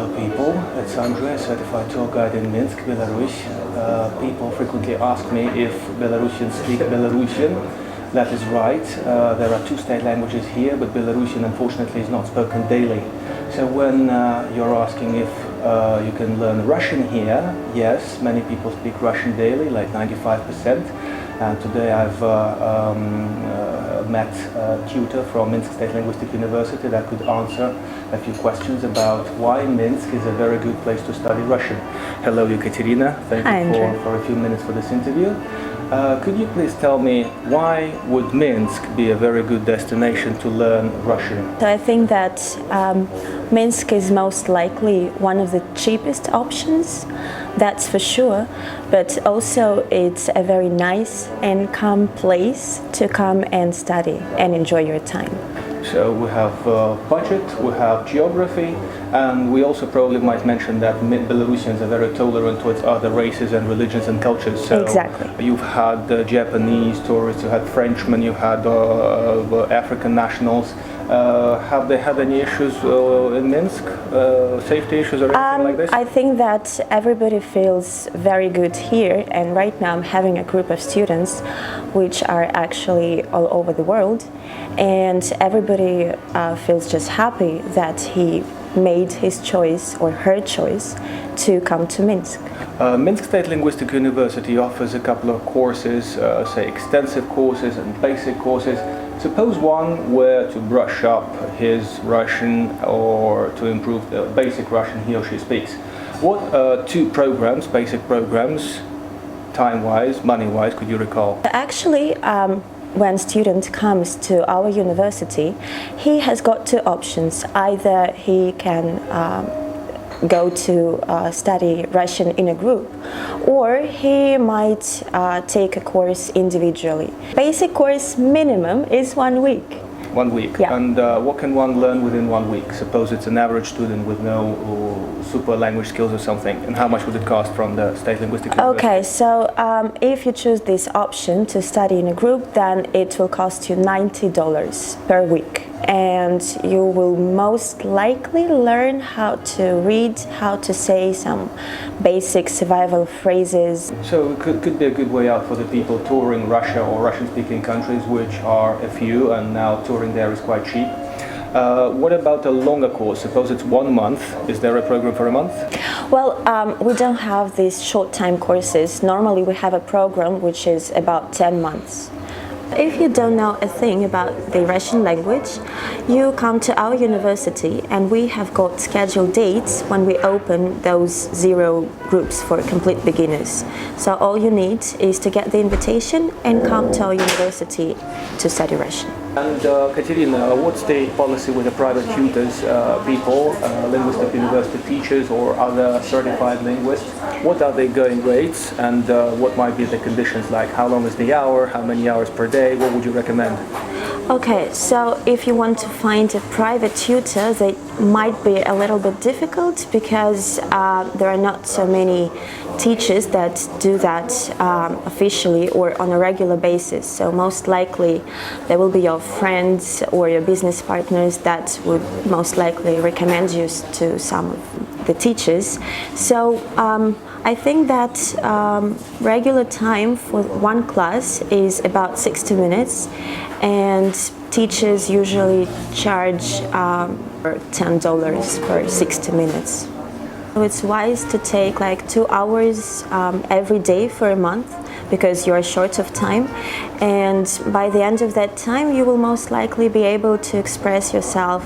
Hello people, it's Andrei, a certified tour guide in Minsk, Belarus. People frequently ask me if Belarusians speak Belarusian. That is right. There are two state languages here, but Belarusian unfortunately is not spoken daily. So when you're asking if you can learn Russian here, yes, many people speak Russian daily, like 95%. And today I've met a tutor from Minsk State Linguistic University that could answer a few questions about why Minsk is a very good place to study Russian. Hello, Ekaterina. Thank you for a few minutes for this interview. Could you please tell me why would Minsk be a very good destination to learn Russian? So I think that Minsk is most likely one of the cheapest options, that's for sure, but also it's a very nice and calm place to come and study and enjoy your time. So we have budget, we have geography, and we also probably might mention that Belarusians are very tolerant towards other races and religions and cultures. So exactly. You've had Japanese tourists, you had Frenchmen, you had African nationals. Have they had any issues in Minsk? Safety issues or anything like this? I think that everybody feels very good here, and right now I'm having a group of students which are actually all over the world, and everybody feels just happy that he made his choice or her choice to come to Minsk. Minsk State Linguistic University offers a couple of courses, say extensive courses and basic courses. Suppose one were to brush up his Russian or to improve the basic Russian he or she speaks. What two programs, basic programs, time-wise, money-wise, could you recall? Actually, when a student comes to our university, he has got two options. Either he can go to study Russian in a group, or he might take a course individually. Basic course minimum is 1 week. 1 week. Yeah. And what can one learn within 1 week? Suppose it's an average student with no super language skills or something, and how much would it cost from the State Linguistic University? Okay, so if you choose this option to study in a group, then it will cost you $90 per week. And you will most likely learn how to read, how to say some basic survival phrases. So it could be a good way out for the people touring Russia or Russian-speaking countries, which are a few, and now touring there is quite cheap. What about a longer course? Suppose it's 1 month. Is there a program for a month? Well, we don't have these short-time courses. Normally we have a program which is about 10 months. If you don't know a thing about the Russian language, you come to our university and we have got scheduled dates when we open those 0 groups for complete beginners. So all you need is to get the invitation and come to our university to study Russian. And Katerina, what's the policy with the private tutors, people, linguistic university teachers or other certified linguists? What are the going rates, and what might be the conditions, like how long is the hour, how many hours per day, what would you recommend? Okay, so if you want to find a private tutor, they might be a little bit difficult because there are not so many teachers that do that officially or on a regular basis. So most likely they will be your friends or your business partners that would most likely recommend you to some of the teachers. So I think that regular time for one class is about 60 minutes, and teachers usually charge $10 per 60 minutes. So it's wise to take like 2 hours every day for a month, because you're short of time, and by the end of that time you will most likely be able to express yourself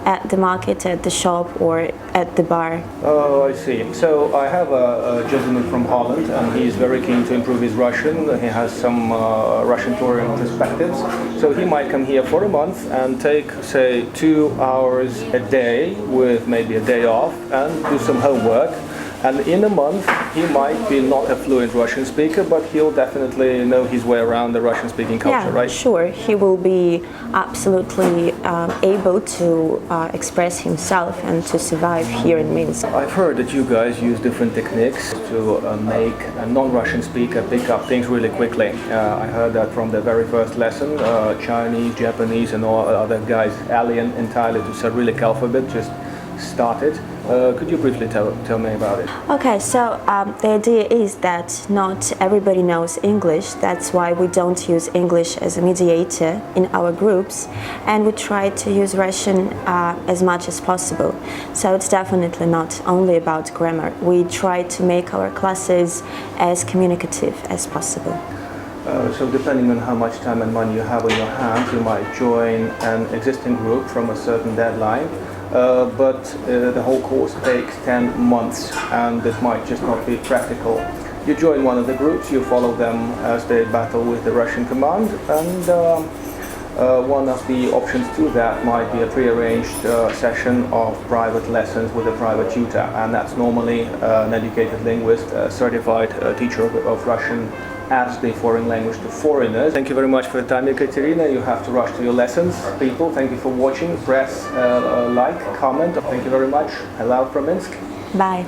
at the market, at the shop, or at the bar. Oh, I see. So I have a gentleman from Holland, and he's very keen to improve his Russian. He has some Russian touring perspectives. So he might come here for a month and take, say, 2 hours a day with maybe a day off and do some homework. And in a month, he might be not a fluent Russian speaker, but he'll definitely know his way around the Russian-speaking culture, right? Sure. He will be absolutely able to express himself and to survive here in Minsk. I've heard that you guys use different techniques to make a non-Russian speaker pick up things really quickly. I heard that from the very first lesson, Chinese, Japanese, and all other guys, alien entirely to Cyrillic alphabet, just started Could you briefly tell me about it? Okay, so the idea is that not everybody knows English. That's why we don't use English as a mediator in our groups, and we try to use Russian as much as possible. So it's definitely not only about grammar. We try to make our classes as communicative as possible. So depending on how much time and money you have on your hands, you might join an existing group from a certain deadline. But the whole course takes 10 months and it might just not be practical. You join one of the groups, you follow them as they battle with the Russian command, and one of the options to that might be a pre-arranged session of private lessons with a private tutor, and that's normally an educated linguist, a certified teacher of Russian as the foreign language to foreigners. Thank you very much for the time, Ekaterina. You have to rush to your lessons. People, thank you for watching. Press like, comment. Thank you very much. Hello from Minsk. Bye.